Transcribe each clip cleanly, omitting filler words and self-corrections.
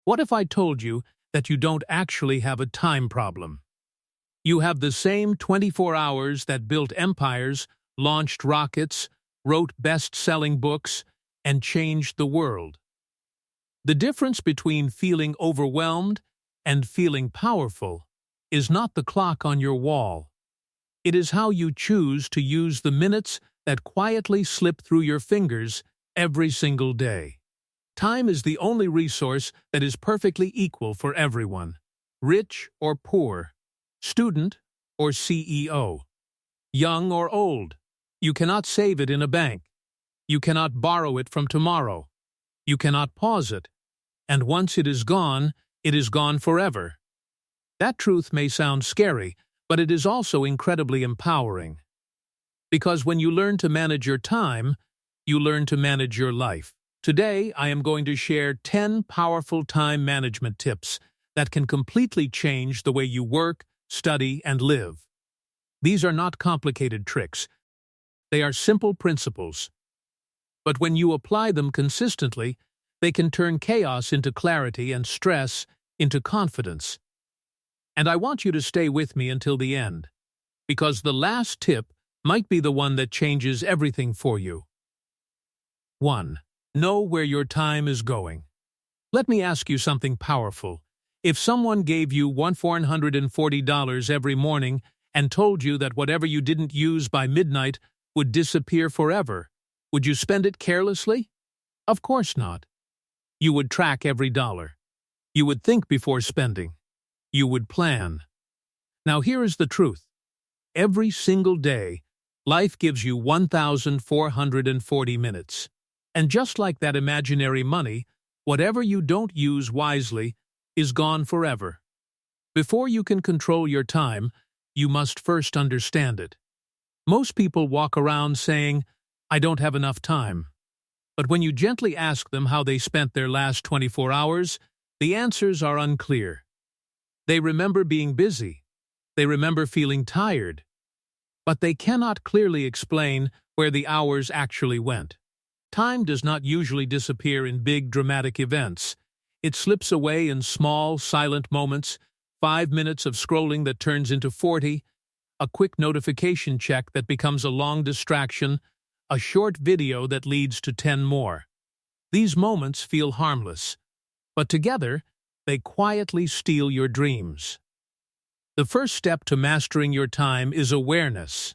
What if I told you that you don't actually have a time problem? You have the same 24 hours that built empires, launched rockets, wrote best-selling books, and changed the world. The difference between feeling overwhelmed and feeling powerful is not the clock on your wall. It is how you choose to use the minutes that quietly slip through your fingers every single day. Time is the only resource that is perfectly equal for everyone, rich or poor, student or CEO, young or old. You cannot save it in a bank. You cannot borrow it from tomorrow. You cannot pause it. And once it is gone forever. That truth may sound scary, but it is also incredibly empowering. Because when you learn to manage your time, you learn to manage your life. Today, I am going to share 10 powerful time management tips that can completely change the way you work, study, and live. These are not complicated tricks. They are simple principles. But when you apply them consistently, they can turn chaos into clarity and stress into confidence. And I want you to stay with me until the end, because the last tip might be the one that changes everything for you. 1. Know where your time is going. Let me ask you something powerful. If someone gave you $440 every morning and told you that whatever you didn't use by midnight would disappear forever, would you spend it carelessly? Of course not. You would track every dollar. You would think before spending. You would plan. Now here is the truth. Every single day, life gives you 1,440 minutes. And just like that imaginary money, whatever you don't use wisely is gone forever. Before you can control your time, you must first understand it. Most people walk around saying, "I don't have enough time." But when you gently ask them how they spent their last 24 hours, the answers are unclear. They remember being busy. They remember feeling tired. But they cannot clearly explain where the hours actually went. Time does not usually disappear in big, dramatic events. It slips away in small, silent moments, 5 minutes of scrolling that turns into 40, a quick notification check that becomes a long distraction, a short video that leads to 10 more. These moments feel harmless, but together, they quietly steal your dreams. The first step to mastering your time is awareness.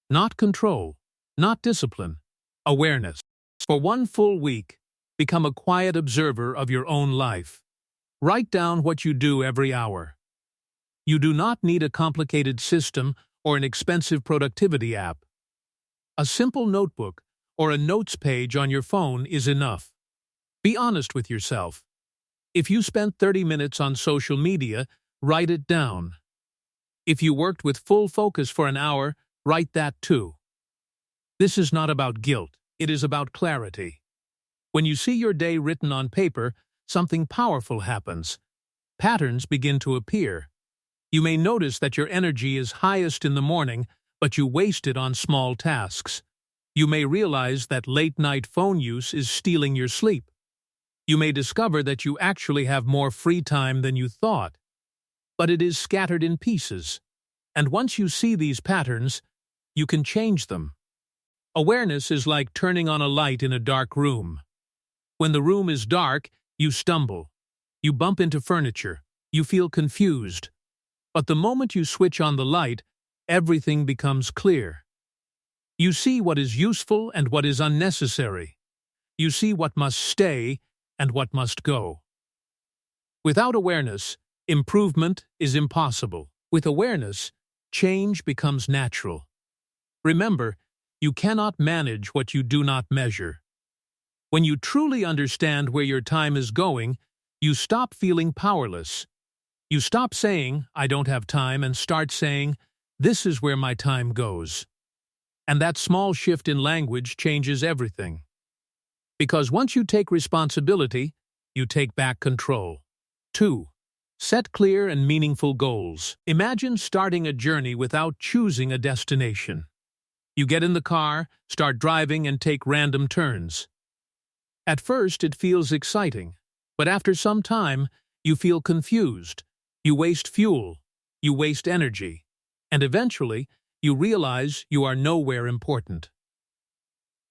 Not control, not discipline, awareness. For one full week, become a quiet observer of your own life. Write down what you do every hour. You do not need a complicated system or an expensive productivity app. A simple notebook or a notes page on your phone is enough. Be honest with yourself. If you spent 30 minutes on social media, write it down. If you worked with full focus for an hour, write that too. This is not about guilt. It is about clarity. When you see your day written on paper, something powerful happens. Patterns begin to appear. You may notice that your energy is highest in the morning, but you waste it on small tasks. You may realize that late-night phone use is stealing your sleep. You may discover that you actually have more free time than you thought. But it is scattered in pieces. And once you see these patterns, you can change them. Awareness is like turning on a light in a dark room. When the room is dark, you stumble. You bump into furniture. You feel confused. But the moment you switch on the light, everything becomes clear. You see what is useful and what is unnecessary. You see what must stay and what must go. Without awareness, improvement is impossible. With awareness, change becomes natural. Remember, you cannot manage what you do not measure. When you truly understand where your time is going, you stop feeling powerless. You stop saying, "I don't have time," and start saying, "This is where my time goes." And that small shift in language changes everything. Because once you take responsibility, you take back control. 2. Set clear and meaningful goals. Imagine starting a journey without choosing a destination. You get in the car, start driving, and take random turns. At first, it feels exciting, But after some time, you feel confused. You waste fuel. You waste energy. And eventually, you realize you are nowhere important.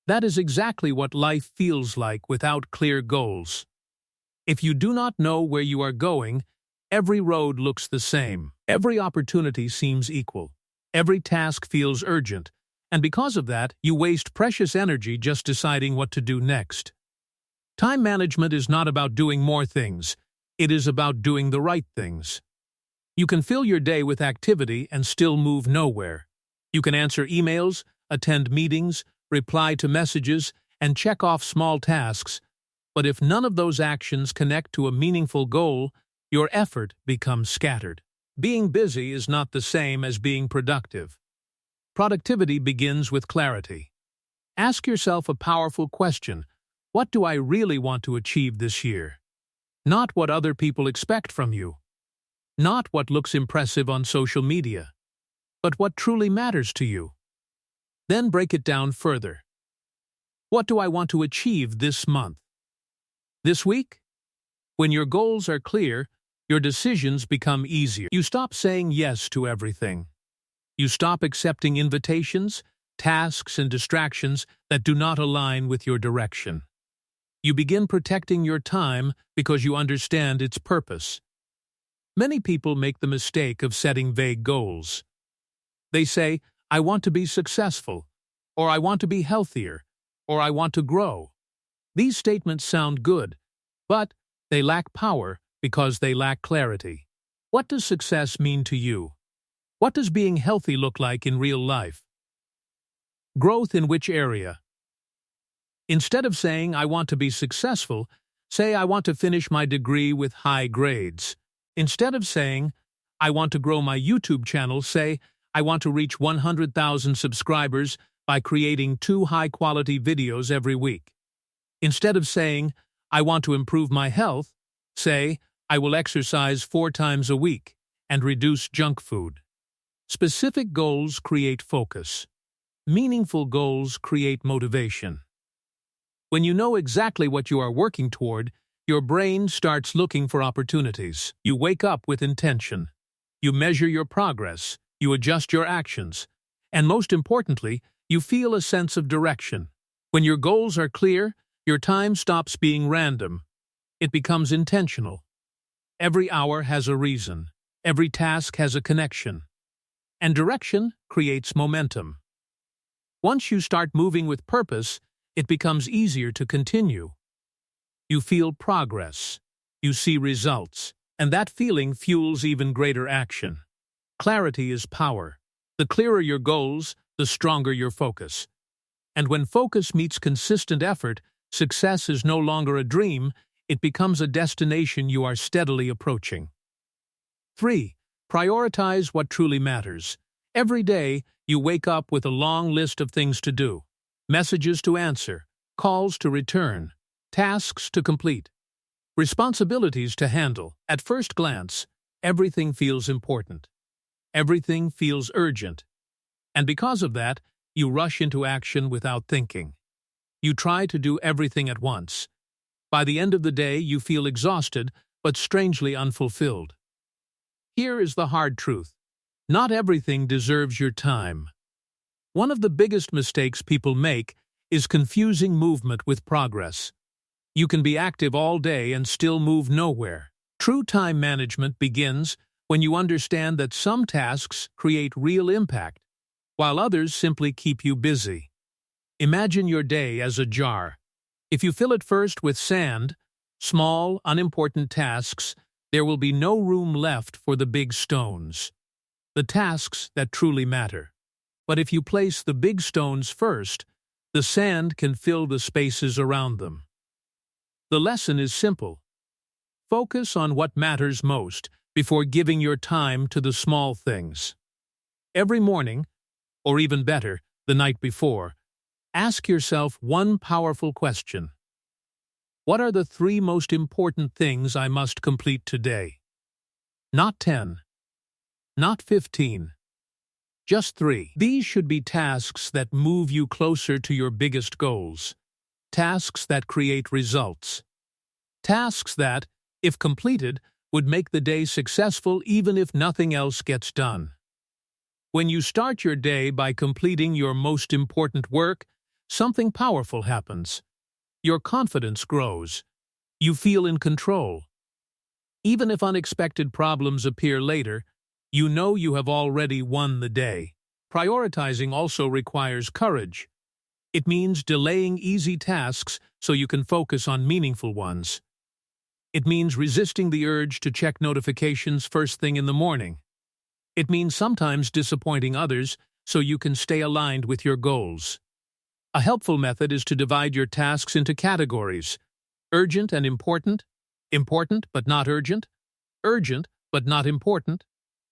That is exactly what life feels like without clear goals. If you do not know where you are going, every road looks the same. Every opportunity seems equal. Every task feels urgent. And because of that, you waste precious energy just deciding what to do next. Time management is not about doing more things. It is about doing the right things. You can fill your day with activity and still move nowhere. You can answer emails, attend meetings, reply to messages, and check off small tasks. But if none of those actions connect to a meaningful goal, your effort becomes scattered. Being busy is not the same as being productive. Productivity begins with clarity. Ask yourself a powerful question. What do I really want to achieve this year? Not what other people expect from you. Not what looks impressive on social media. But what truly matters to you. Then break it down further. What do I want to achieve this month? This week? When your goals are clear, your decisions become easier. You stop saying yes to everything. You stop accepting invitations, tasks, and distractions that do not align with your direction. You begin protecting your time because you understand its purpose. Many people make the mistake of setting vague goals. They say, I want to be successful, or I want to be healthier, or I want to grow. These statements sound good, but they lack power because they lack clarity. What does success mean to you? What does being healthy look like in real life? Growth in which area? Instead of saying, I want to be successful, say, I want to finish my degree with high grades. Instead of saying, I want to grow my YouTube channel, say, I want to reach 100,000 subscribers by creating 2 high-quality videos every week. Instead of saying, I want to improve my health, say, I will exercise 4 times a week and reduce junk food. Specific goals create focus. Meaningful goals create motivation. When you know exactly what you are working toward, your brain starts looking for opportunities. You wake up with intention. You measure your progress. You adjust your actions. And most importantly, you feel a sense of direction. When your goals are clear, your time stops being random. It becomes intentional. Every hour has a reason. Every task has a connection. And direction creates momentum. Once you start moving with purpose, it becomes easier to continue. You feel progress. You see results. And that feeling fuels even greater action. Clarity is power. The clearer your goals, the stronger your focus. And when focus meets consistent effort, success is no longer a dream, it becomes a destination you are steadily approaching. 3. Prioritize what truly matters. Every day, you wake up with a long list of things to do. Messages to answer, calls to return, tasks to complete, responsibilities to handle. At first glance, everything feels important. Everything feels urgent. And because of that, you rush into action without thinking. You try to do everything at once. By the end of the day, you feel exhausted, but strangely unfulfilled. Here is the hard truth. Not everything deserves your time. One of the biggest mistakes people make is confusing movement with progress. You can be active all day and still move nowhere. True time management begins when you understand that some tasks create real impact, while others simply keep you busy. Imagine your day as a jar. If you fill it first with sand, small, unimportant tasks, there will be no room left for the big stones, the tasks that truly matter. But if you place the big stones first, the sand can fill the spaces around them. The lesson is simple. Focus on what matters most before giving your time to the small things. Every morning, or even better, the night before, ask yourself one powerful question. What are the 3 most important things I must complete today? Not 10. Not 15. Just 3. These should be tasks that move you closer to your biggest goals. Tasks that create results. Tasks that, if completed, would make the day successful even if nothing else gets done. When you start your day by completing your most important work, something powerful happens. Your confidence grows. You feel in control. Even if unexpected problems appear later, you know you have already won the day. Prioritizing also requires courage. It means delaying easy tasks so you can focus on meaningful ones. It means resisting the urge to check notifications first thing in the morning. It means sometimes disappointing others so you can stay aligned with your goals. A helpful method is to divide your tasks into categories: urgent and important, important but not urgent, urgent but not important,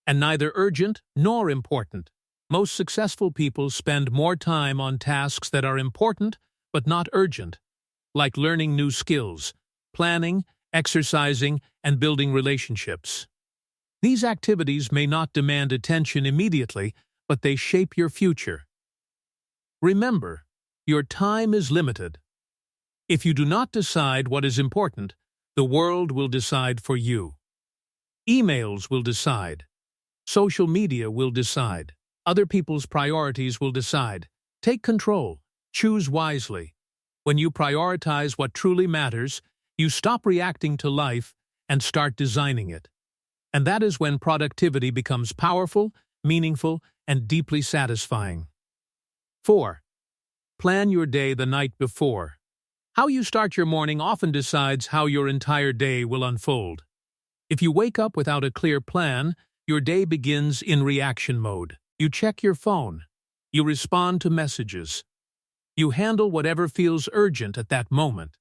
and neither urgent nor important. Most successful people spend more time on tasks that are important but not urgent, like learning new skills, planning, exercising, and building relationships. These activities may not demand attention immediately, but they shape your future. Remember, your time is limited. If you do not decide what is important, the world will decide for you. Emails will decide. Social media will decide. Other people's priorities will decide. Take control. Choose wisely. When you prioritize what truly matters, you stop reacting to life and start designing it. And that is when productivity becomes powerful, meaningful, and deeply satisfying. 4. Plan your day the night before. How you start your morning often decides how your entire day will unfold. If you wake up without a clear plan, your day begins in reaction mode. You check your phone. You respond to messages. You handle whatever feels urgent at that moment.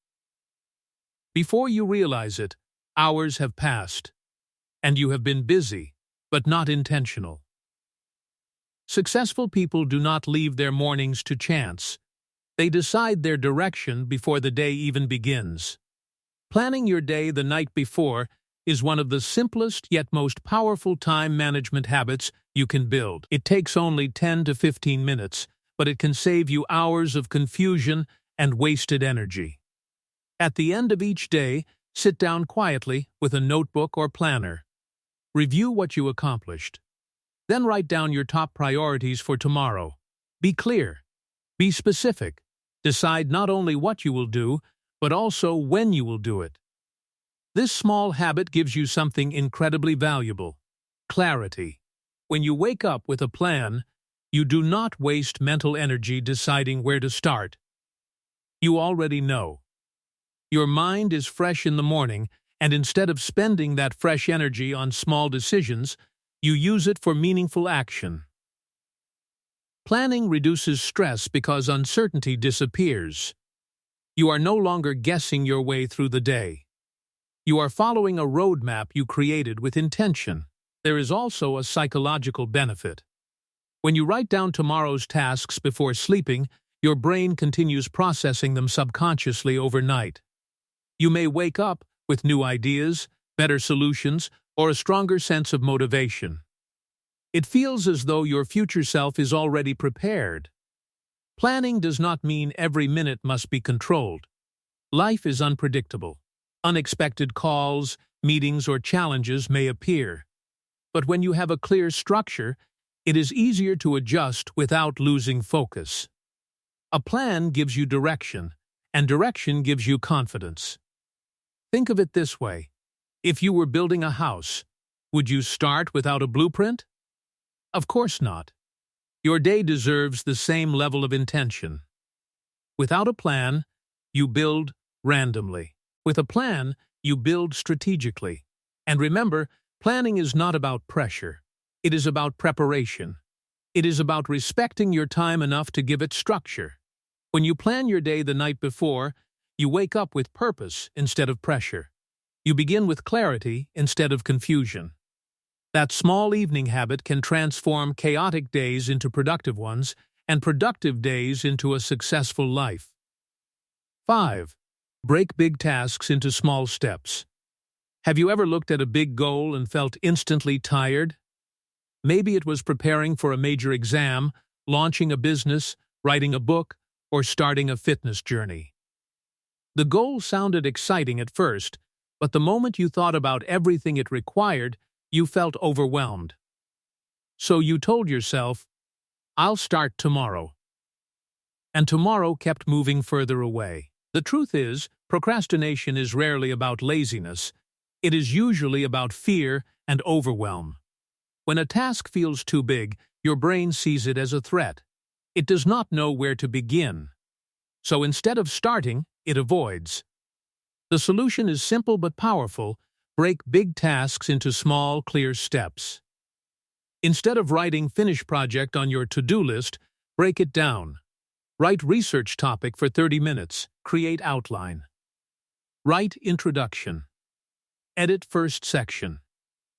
Before you realize it, hours have passed, and you have been busy, but not intentional. Successful people do not leave their mornings to chance. They decide their direction before the day even begins. Planning your day the night before is one of the simplest yet most powerful time management habits you can build. It takes only 10 to 15 minutes, but it can save you hours of confusion and wasted energy. At the end of each day, sit down quietly with a notebook or planner. Review what you accomplished. Then write down your top priorities for tomorrow. Be clear. Be specific. Decide not only what you will do, but also when you will do it. This small habit gives you something incredibly valuable: clarity. When you wake up with a plan, you do not waste mental energy deciding where to start. You already know. Your mind is fresh in the morning, and instead of spending that fresh energy on small decisions, you use it for meaningful action. Planning reduces stress because uncertainty disappears. You are no longer guessing your way through the day. You are following a roadmap you created with intention. There is also a psychological benefit. When you write down tomorrow's tasks before sleeping, your brain continues processing them subconsciously overnight. You may wake up with new ideas, better solutions, or a stronger sense of motivation. It feels as though your future self is already prepared. Planning does not mean every minute must be controlled. Life is unpredictable. Unexpected calls, meetings, or challenges may appear. But when you have a clear structure, it is easier to adjust without losing focus. A plan gives you direction, and direction gives you confidence. Think of it this way. If you were building a house, would you start without a blueprint? Of course not. Your day deserves the same level of intention. Without a plan, you build randomly. With a plan, you build strategically. And remember, planning is not about pressure. It is about preparation. It is about respecting your time enough to give it structure. When you plan your day the night before, you wake up with purpose instead of pressure. You begin with clarity instead of confusion. That small evening habit can transform chaotic days into productive ones and productive days into a successful life. 5. Break big tasks into small steps. Have you ever looked at a big goal and felt instantly tired? Maybe it was preparing for a major exam, launching a business, writing a book, or starting a fitness journey. The goal sounded exciting at first, but the moment you thought about everything it required, you felt overwhelmed. So you told yourself, "I'll start tomorrow." And tomorrow kept moving further away. The truth is, procrastination is rarely about laziness. It is usually about fear and overwhelm. When a task feels too big, your brain sees it as a threat. It does not know where to begin. So instead of starting, it avoids. The solution is simple but powerful. Break big tasks into small, clear steps. Instead of writing finish project on your to-do list, break it down. Write research topic for 30 minutes. Create outline. Write introduction. Edit first section.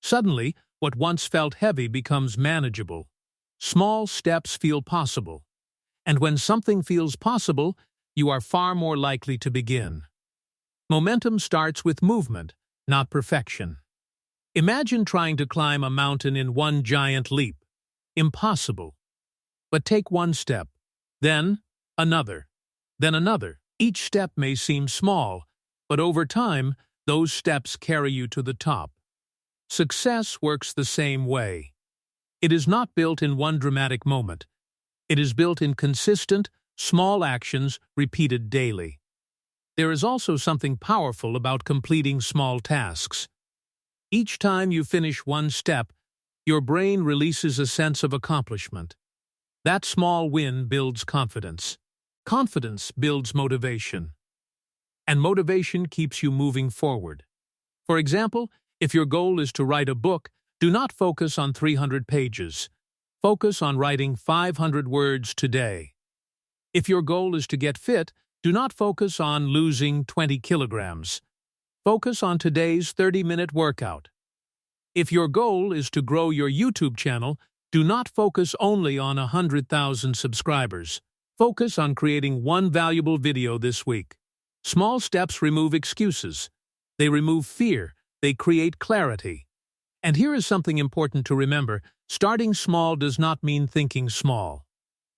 Suddenly, what once felt heavy becomes manageable. Small steps feel possible. And when something feels possible, you are far more likely to begin. Momentum starts with movement, not perfection. Imagine trying to climb a mountain in one giant leap. Impossible. But take one step, then another, then another. Each step may seem small, but over time, those steps carry you to the top. Success works the same way. It is not built in one dramatic moment. It is built in consistent, small actions repeated daily. There is also something powerful about completing small tasks. Each time you finish one step, your brain releases a sense of accomplishment. That small win builds confidence. Confidence builds motivation. And motivation keeps you moving forward. For example, if your goal is to write a book, do not focus on 300 pages. Focus on writing 500 words today. If your goal is to get fit, do not focus on losing 20 kilograms. Focus on today's 30-minute workout. If your goal is to grow your YouTube channel, do not focus only on 100,000 subscribers. Focus on creating one valuable video this week. Small steps remove excuses. They remove fear. They create clarity. And here is something important to remember. Starting small does not mean thinking small.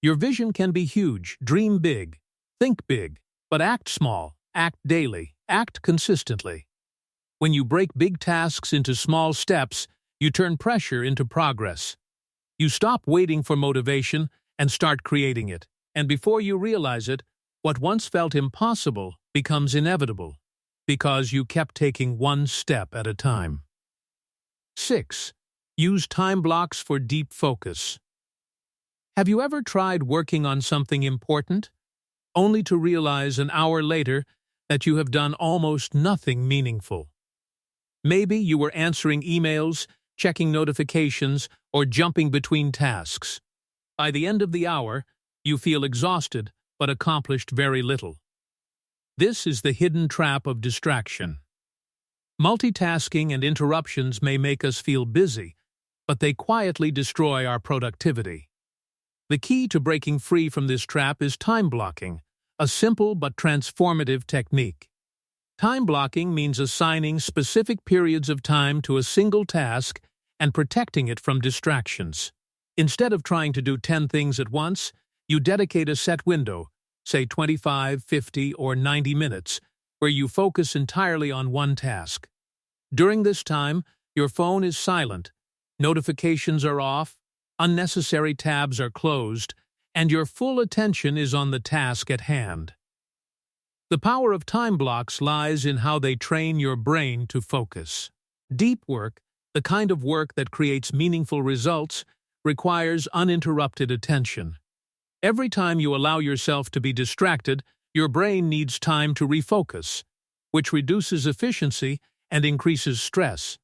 Your vision can be huge. Dream big. Think big. But act small. Act daily. Act consistently. When you break big tasks into small steps, you turn pressure into progress. You stop waiting for motivation and start creating it. And before you realize it, what once felt impossible becomes inevitable, because you kept taking one step at a time. 6. Use time blocks for deep focus. Have you ever tried working on something important, only to realize an hour later that you have done almost nothing meaningful? Maybe you were answering emails, checking notifications, or jumping between tasks. By the end of the hour, you feel exhausted but accomplished very little. This is the hidden trap of distraction. Multitasking and interruptions may make us feel busy, but they quietly destroy our productivity. The key to breaking free from this trap is time blocking, a simple but transformative technique. Time blocking means assigning specific periods of time to a single task and protecting it from distractions. Instead of trying to do 10 things at once, you dedicate a set window, say 25, 50, or 90 minutes, where you focus entirely on one task. During this time, your phone is silent, notifications are off, unnecessary tabs are closed, and your full attention is on the task at hand. The power of time blocks lies in how they train your brain to focus. Deep work, the kind of work that creates meaningful results, requires uninterrupted attention. Every time you allow yourself to be distracted, your brain needs time to refocus, which reduces efficiency and increases stress.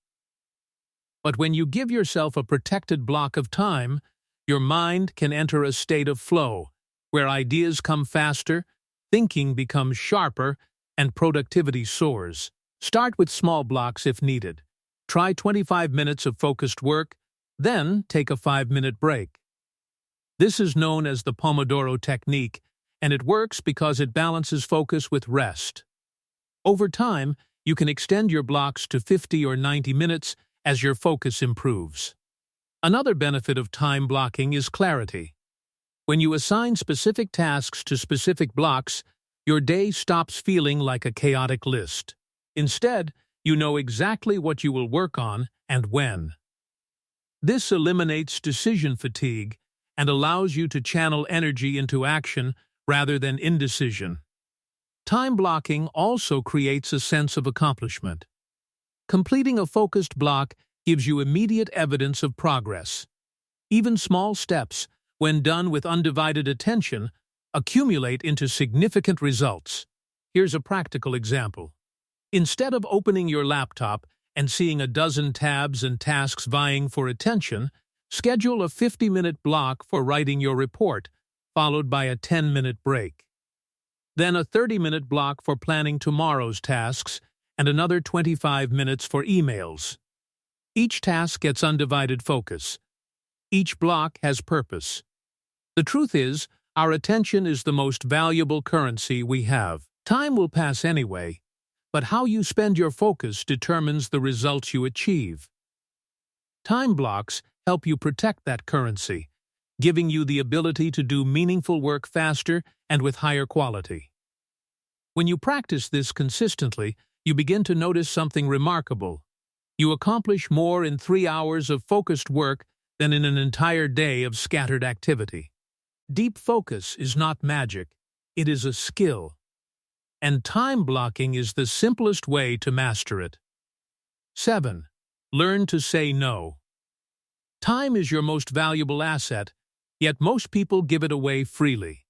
But when you give yourself a protected block of time, your mind can enter a state of flow, where ideas come faster, thinking becomes sharper, and productivity soars. Start with small blocks if needed. Try 25 minutes of focused work, then take a 5-minute break. This is known as the Pomodoro technique, and it works because it balances focus with rest. Over time, you can extend your blocks to 50 or 90 minutes as your focus improves. Another benefit of time blocking is clarity. When you assign specific tasks to specific blocks, Your day stops feeling like a chaotic list. Instead, you know exactly what you will work on and when. This eliminates decision fatigue and allows you to channel energy into action rather than indecision. Time blocking also creates a sense of accomplishment. Completing a focused block gives you immediate evidence of progress. Even small steps, when done with undivided attention, accumulate into significant results. Here's a practical example. Instead of opening your laptop and seeing a dozen tabs and tasks vying for attention, schedule a 50-minute block for writing your report, followed by a 10-minute break. Then a 30-minute block for planning tomorrow's tasks, and another 25 minutes for emails. Each task gets undivided focus. Each block has purpose. The truth is, our attention is the most valuable currency we have. Time will pass anyway, but how you spend your focus determines the results you achieve. Time blocks help you protect that currency, giving you the ability to do meaningful work faster and with higher quality. When you practice this consistently, you begin to notice something remarkable. You accomplish more in 3 hours of focused work than in an entire day of scattered activity. Deep focus is not magic, it is a skill. And time blocking is the simplest way to master it. 7. Learn to say no. Time is your most valuable asset, yet most people give it away freely.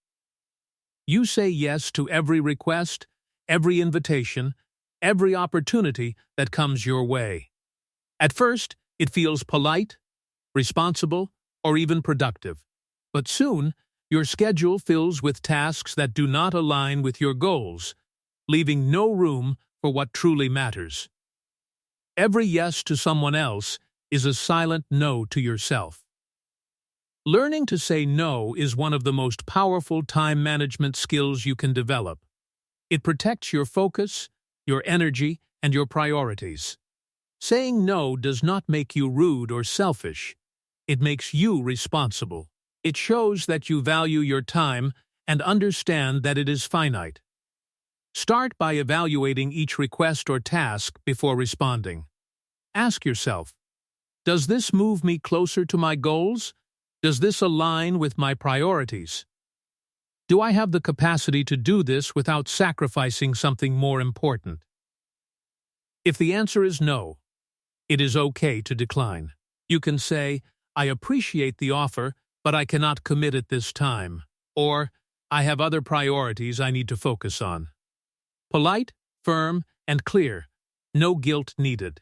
You say yes to every request, every invitation, every opportunity that comes your way. At first, it feels polite, responsible, or even productive. But soon, your schedule fills with tasks that do not align with your goals, leaving no room for what truly matters. Every yes to someone else is a silent no to yourself. Learning to say no is one of the most powerful time management skills you can develop. It protects your focus, your energy, and your priorities. Saying no does not make you rude or selfish. It makes you responsible. It shows that you value your time and understand that it is finite. Start by evaluating each request or task before responding. Ask yourself, does this move me closer to my goals? Does this align with my priorities? Do I have the capacity to do this without sacrificing something more important? If the answer is no, it is okay to decline. You can say, I appreciate the offer, but I cannot commit at this time. Or, I have other priorities I need to focus on. Polite, firm, and clear. No guilt needed.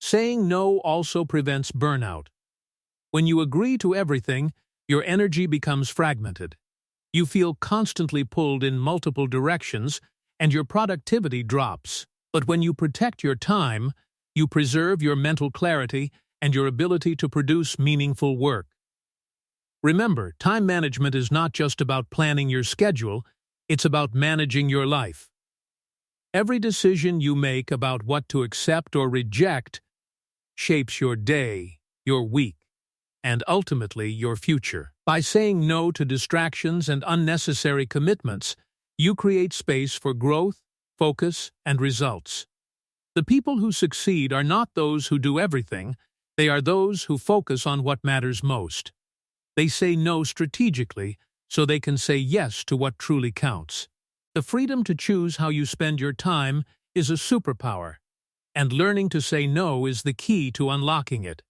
Saying no also prevents burnout. When you agree to everything, your energy becomes fragmented. You feel constantly pulled in multiple directions, and your productivity drops. But when you protect your time, you preserve your mental clarity and your ability to produce meaningful work. Remember, time management is not just about planning your schedule, it's about managing your life. Every decision you make about what to accept or reject shapes your day, your week, and ultimately your future. By saying no to distractions and unnecessary commitments, you create space for growth, focus, and results. The people who succeed are not those who do everything, they are those who focus on what matters most. They say no strategically so they can say yes to what truly counts. The freedom to choose how you spend your time is a superpower, and learning to say no is the key to unlocking it.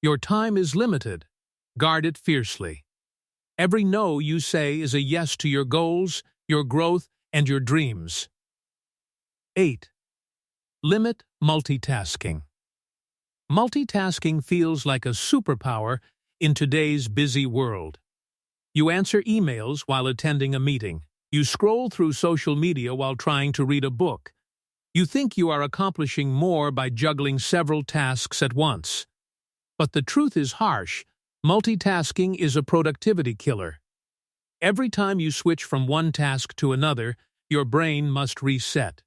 Your time is limited. Guard it fiercely. Every no you say is a yes to your goals, your growth, and your dreams. 8. Limit multitasking. Multitasking feels like a superpower in today's busy world. You answer emails while attending a meeting. You scroll through social media while trying to read a book. You think you are accomplishing more by juggling several tasks at once. But the truth is harsh. Multitasking is a productivity killer. Every time you switch from one task to another, your brain must reset.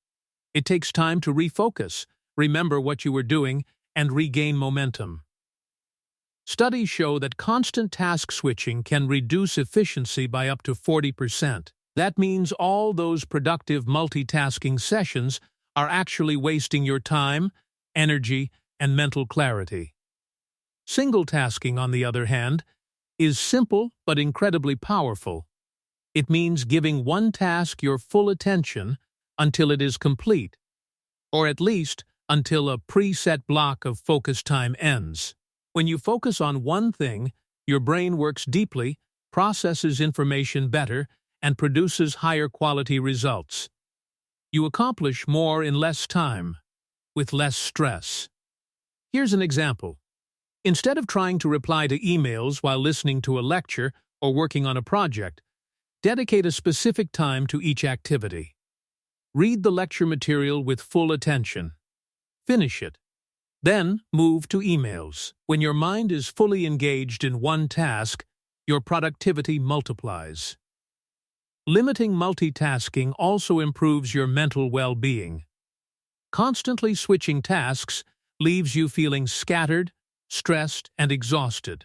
It takes time to refocus, remember what you were doing, and regain momentum. Studies show that constant task switching can reduce efficiency by up to 40%. That means all those productive multitasking sessions are actually wasting your time, energy, and mental clarity. Single tasking, on the other hand, is simple but incredibly powerful. It means giving one task your full attention until it is complete, or at least until a preset block of focus time ends. When you focus on one thing, your brain works deeply, processes information better, and produces higher quality results. You accomplish more in less time, with less stress. Here's an example. Instead of trying to reply to emails while listening to a lecture or working on a project, dedicate a specific time to each activity. Read the lecture material with full attention. Finish it. Then move to emails. When your mind is fully engaged in one task, your productivity multiplies. Limiting multitasking also improves your mental well-being. Constantly switching tasks leaves you feeling scattered, stressed, and exhausted.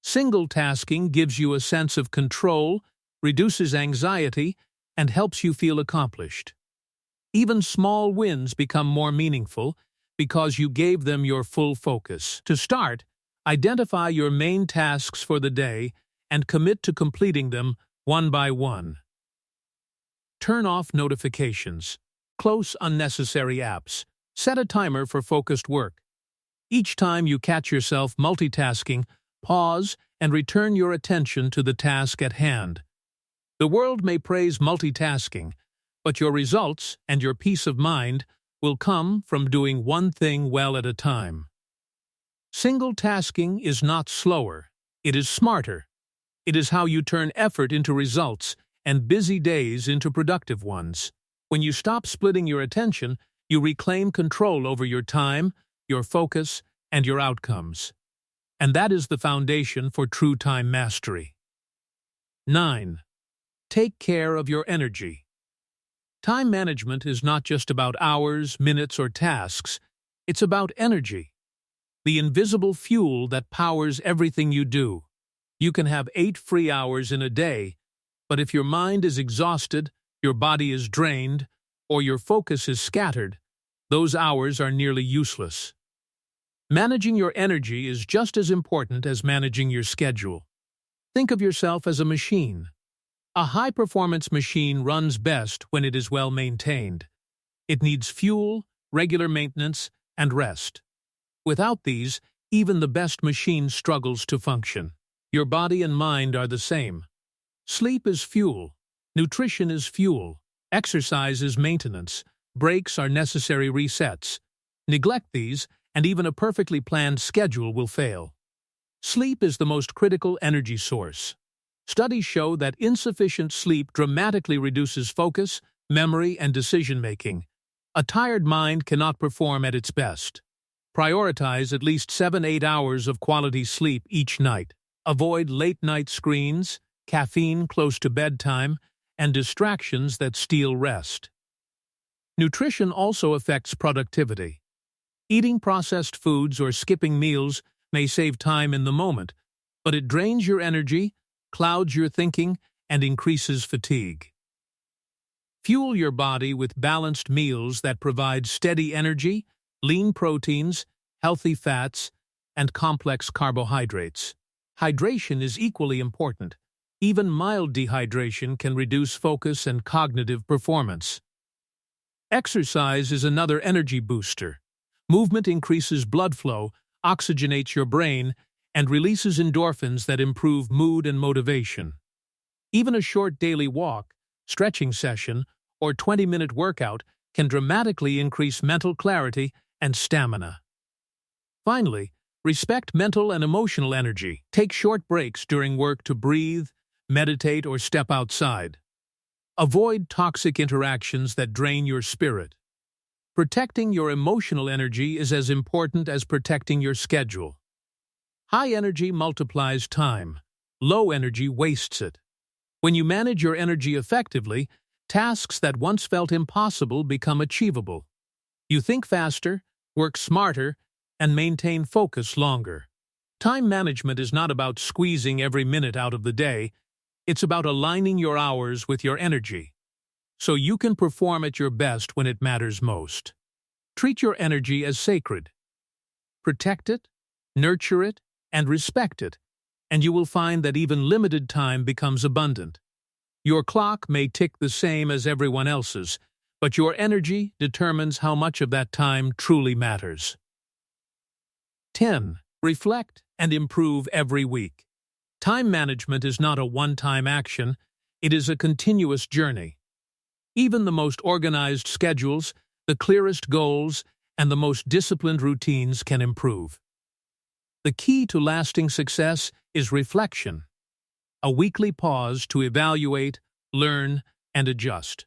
Single tasking gives you a sense of control, reduces anxiety, and helps you feel accomplished. Even small wins become more meaningful because you gave them your full focus. To start, identify your main tasks for the day and commit to completing them one by one. Turn off notifications. Close unnecessary apps. Set a timer for focused work. Each time you catch yourself multitasking, pause and return your attention to the task at hand. The world may praise multitasking, but your results and your peace of mind will come from doing one thing well at a time. Single tasking is not slower, it is smarter. It is how you turn effort into results and busy days into productive ones. When you stop splitting your attention, you reclaim control over your time, your focus, and your outcomes. And that is the foundation for true time mastery. 9. Take care of your energy. Time management is not just about hours, minutes, or tasks. It's about energy, the invisible fuel that powers everything you do. You can have 8 free hours in a day, but if your mind is exhausted, your body is drained, or your focus is scattered, those hours are nearly useless. Managing your energy is just as important as managing your schedule. Think of yourself as a machine. A high-performance machine runs best when it is well maintained. It needs fuel, regular maintenance, and rest. Without these, even the best machine struggles to function. Your body and mind are the same. Sleep is fuel. Nutrition is fuel. Exercise is maintenance. Breaks are necessary resets. Neglect these, and even a perfectly planned schedule will fail. Sleep is the most critical energy source. Studies show that insufficient sleep dramatically reduces focus, memory, and decision-making. A tired mind cannot perform at its best. Prioritize at least 7-8 hours of quality sleep each night. Avoid late-night screens, caffeine close to bedtime, and distractions that steal rest. Nutrition also affects productivity. Eating processed foods or skipping meals may save time in the moment, but it drains your energy, clouds your thinking, and increases fatigue. Fuel your body with balanced meals that provide steady energy, lean proteins, healthy fats, and complex carbohydrates. Hydration is equally important. Even mild dehydration can reduce focus and cognitive performance. Exercise is another energy booster. Movement increases blood flow, oxygenates your brain, and releases endorphins that improve mood and motivation. Even a short daily walk, stretching session, or 20-minute workout can dramatically increase mental clarity and stamina. Finally, respect mental and emotional energy. Take short breaks during work to breathe, meditate, or step outside. Avoid toxic interactions that drain your spirit. Protecting your emotional energy is as important as protecting your schedule. High energy multiplies time. Low energy wastes it. When you manage your energy effectively, tasks that once felt impossible become achievable. You think faster, work smarter, and maintain focus longer. Time management is not about squeezing every minute out of the day. It's about aligning your hours with your energy, so you can perform at your best when it matters most. Treat your energy as sacred. Protect it, nurture it, and respect it, and you will find that even limited time becomes abundant. Your clock may tick the same as everyone else's, but your energy determines how much of that time truly matters. 10. Reflect and improve every week. Time management is not a one-time action, it is a continuous journey. Even the most organized schedules, the clearest goals, and the most disciplined routines can improve. The key to lasting success is reflection, a weekly pause to evaluate, learn, and adjust.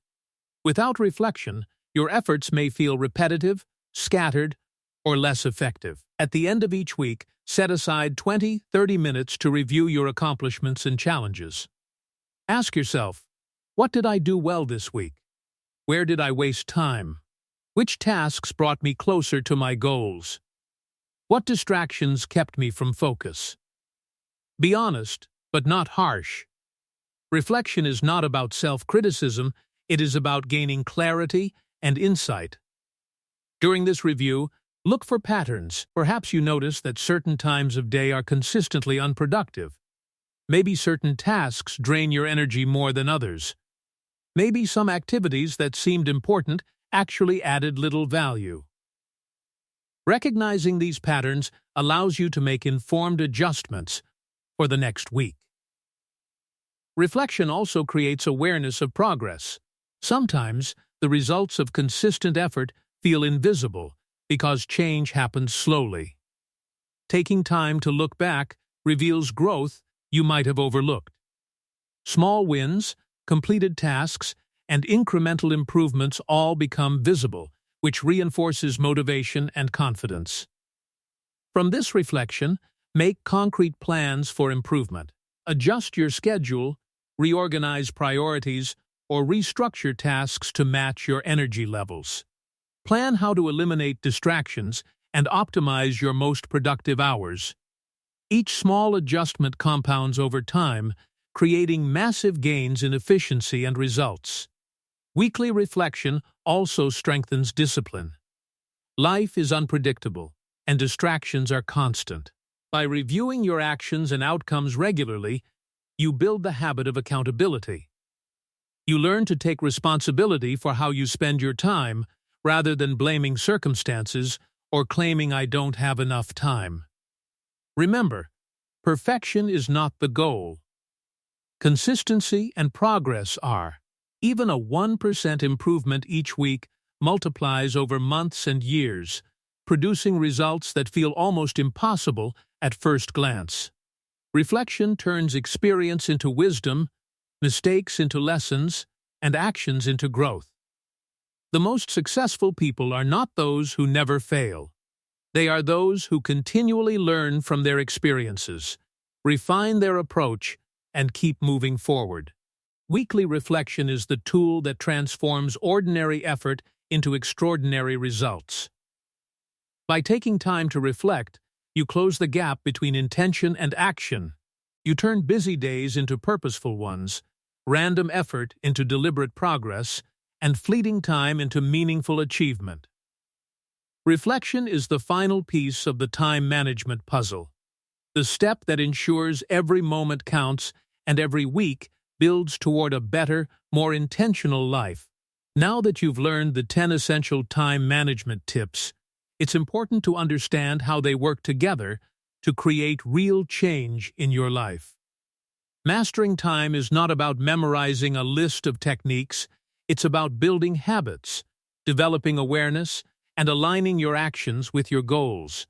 Without reflection, your efforts may feel repetitive, scattered, or less effective. At the end of each week, set aside 20-30 minutes to review your accomplishments and challenges. Ask yourself, what did I do well this week? Where did I waste time? Which tasks brought me closer to my goals? What distractions kept me from focus? Be honest, but not harsh. Reflection is not about self-criticism, it is about gaining clarity and insight. During this review, look for patterns. Perhaps you notice that certain times of day are consistently unproductive. Maybe certain tasks drain your energy more than others. Maybe some activities that seemed important actually added little value. Recognizing these patterns allows you to make informed adjustments for the next week. Reflection also creates awareness of progress. Sometimes, the results of consistent effort feel invisible because change happens slowly. Taking time to look back reveals growth you might have overlooked. Small wins, completed tasks, and incremental improvements all become visible, which reinforces motivation and confidence. From this reflection, make concrete plans for improvement. Adjust your schedule, reorganize priorities, or restructure tasks to match your energy levels. Plan how to eliminate distractions and optimize your most productive hours. Each small adjustment compounds over time, creating massive gains in efficiency and results. Weekly reflection also strengthens discipline. Life is unpredictable, and distractions are constant. By reviewing your actions and outcomes regularly, you build the habit of accountability. You learn to take responsibility for how you spend your time, rather than blaming circumstances or claiming I don't have enough time. Remember, perfection is not the goal. Consistency and progress are. Even a 1% improvement each week multiplies over months and years, producing results that feel almost impossible at first glance. Reflection turns experience into wisdom, mistakes into lessons, and actions into growth. The most successful people are not those who never fail. They are those who continually learn from their experiences, refine their approach, and keep moving forward. Weekly reflection is the tool that transforms ordinary effort into extraordinary results. By taking time to reflect, you close the gap between intention and action. You turn busy days into purposeful ones, random effort into deliberate progress, and fleeting time into meaningful achievement. Reflection is the final piece of the time management puzzle, the step that ensures every moment counts and every week builds toward a better, more intentional life. Now that you've learned the 10 essential time management tips, it's important to understand how they work together to create real change in your life. Mastering time is not about memorizing a list of techniques, it's about building habits, developing awareness, and aligning your actions with your goals.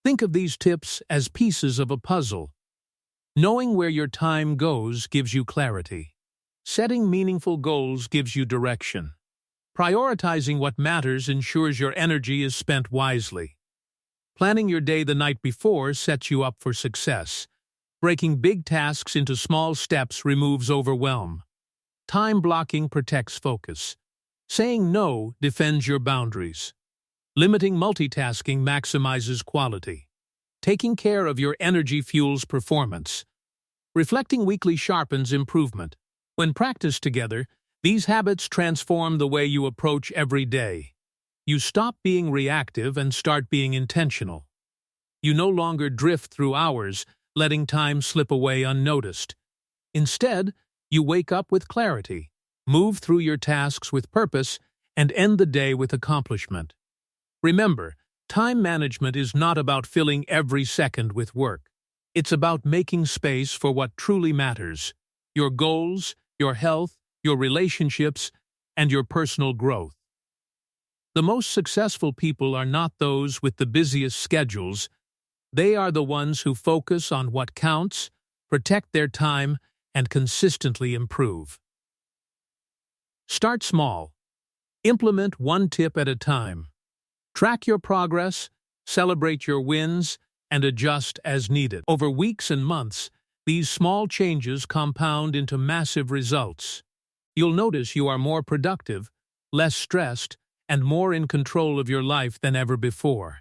Think of these tips as pieces of a puzzle. Knowing where your time goes gives you clarity. Setting meaningful goals gives you direction. Prioritizing what matters ensures your energy is spent wisely. Planning your day the night before sets you up for success. Breaking big tasks into small steps removes overwhelm. Time blocking protects focus. Saying no defends your boundaries. Limiting multitasking maximizes quality. Taking care of your energy fuels performance. Reflecting weekly sharpens improvement. When practiced together, these habits transform the way you approach every day. You stop being reactive and start being intentional. You no longer drift through hours, letting time slip away unnoticed. Instead, you wake up with clarity, move through your tasks with purpose, and end the day with accomplishment. Remember, time management is not about filling every second with work. It's about making space for what truly matters: your goals, your health, your relationships, and your personal growth. The most successful people are not those with the busiest schedules. They are the ones who focus on what counts, protect their time, and consistently improve. Start small. Implement one tip at a time. Track your progress, celebrate your wins, and adjust as needed. Over weeks and months, these small changes compound into massive results. You'll notice you are more productive, less stressed, and more in control of your life than ever before.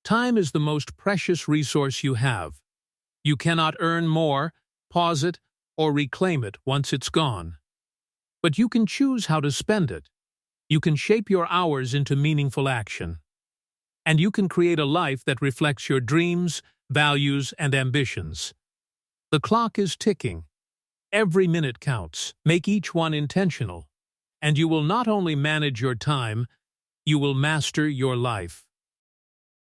Time is the most precious resource you have. You cannot earn more, pause it, or reclaim it once it's gone. But you can choose how to spend it. You can shape your hours into meaningful action. And you can create a life that reflects your dreams, values, and ambitions. The clock is ticking. Every minute counts. Make each one intentional. And you will not only manage your time, you will master your life.